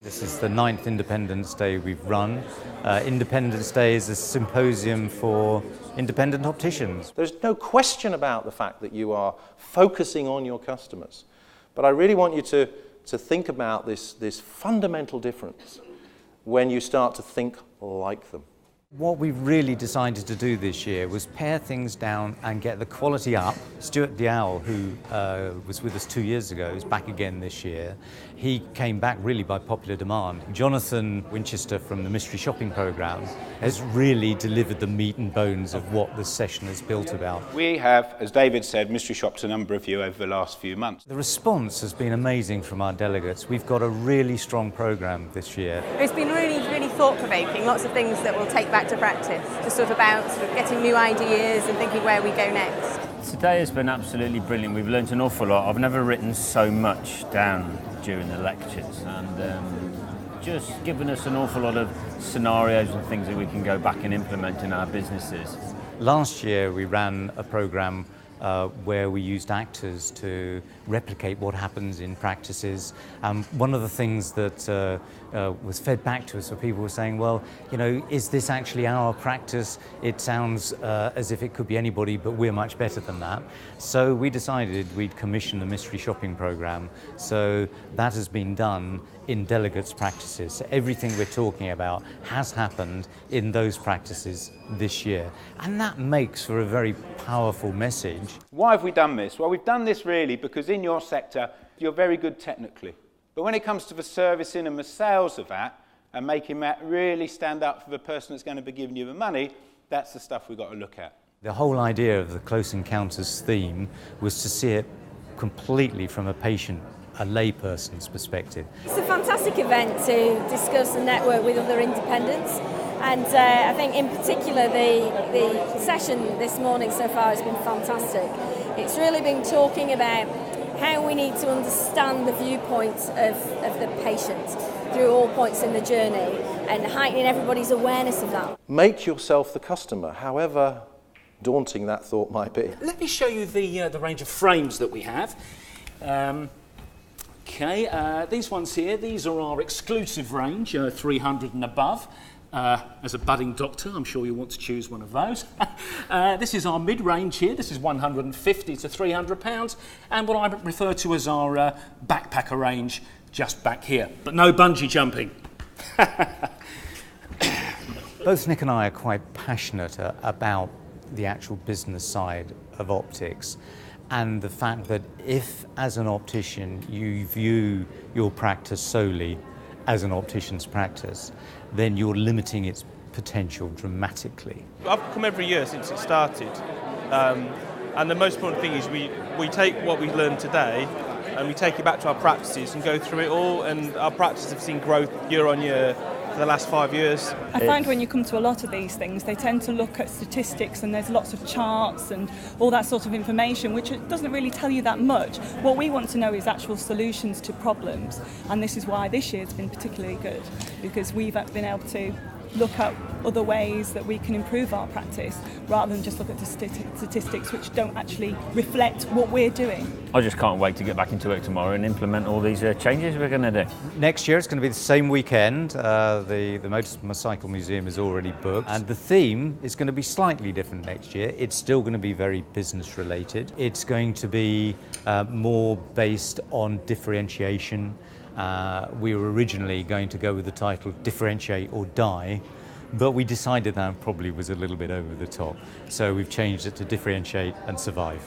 This is the 9th Independence Day we've run. Independence Day is a symposium for independent opticians. There's no question about the fact that you are focusing on your customers. But I really want you to think about this fundamental difference when you start to think like them. What we really decided to do this year was pare things down and get the quality up. Stuart Dalziel, who was with us 2 years ago, is back again this year. He came back really by popular demand. Jonathan Winchester from the Mystery Shopping Programme has really delivered the meat and bones of what the session is built about. We have, as David said, mystery shopped a number of you over the last few months. The response has been amazing from our delegates. We've got a really strong programme this year. It's been really thought-provoking, lots of things that we'll take back to practice, just about getting new ideas and thinking where we go next. Today has been absolutely brilliant. We've learnt an awful lot. I've never written so much down during the lectures, and just given us an awful lot of scenarios and things that we can go back and implement in our businesses. Last year we ran a programme where we used actors to replicate what happens in practices. One of the things that was fed back to us were people were saying, well, is this actually our practice? It sounds as if it could be anybody, but we're much better than that. So we decided we'd commission a mystery shopping programme. So that has been done in delegates' practices. So everything we're talking about has happened in those practices this year. And that makes for a very powerful message. Why have we done this? Well, we've done this really because in your sector, you're very good technically. But when it comes to the servicing and the sales of that, and making that really stand up for the person that's going to be giving you the money, that's the stuff we've got to look at. The whole idea of the Close Encounters theme was to see it completely from a layperson's perspective. It's a fantastic event to discuss and network with other independents, and I think in particular the session this morning so far has been fantastic. It's really been talking about how we need to understand the viewpoints of the patient through all points in the journey and heightening everybody's awareness of that. Make yourself the customer, however daunting that thought might be. Let me show you the range of frames that we have. These ones here, these are our exclusive range, 300 and above. As a budding doctor, I'm sure you want to choose one of those. This is our mid-range here. This is 150 to 300 pounds, and what I refer to as our backpacker range just back here, but no bungee jumping. Both Nick and I are quite passionate about the actual business side of optics, and the fact that if, as an optician, you view your practice solely as an optician's practice, then you're limiting its potential dramatically. I've come every year since it started, and the most important thing is we take what we've learned today and we take it back to our practices and go through it all, and our practices have seen growth year on year for the last 5 years. I find when you come to a lot of these things, they tend to look at statistics, and there's lots of charts and all that sort of information, which doesn't really tell you that much. What we want to know is actual solutions to problems, and this is why this year's been particularly good, because we've been able to look at other ways that we can improve our practice rather than just look at the statistics which don't actually reflect what we're doing. I just can't wait to get back into work tomorrow and implement all these changes we're going to do. Next year it's going to be the same weekend. The Motorcycle Museum is already booked, and the theme is going to be slightly different next year. It's still going to be very business related. It's going to be more based on differentiation. We were originally going to go with the title Differentiate or Die, but we decided that probably was a little bit over the top. So we've changed it to Differentiate and Survive.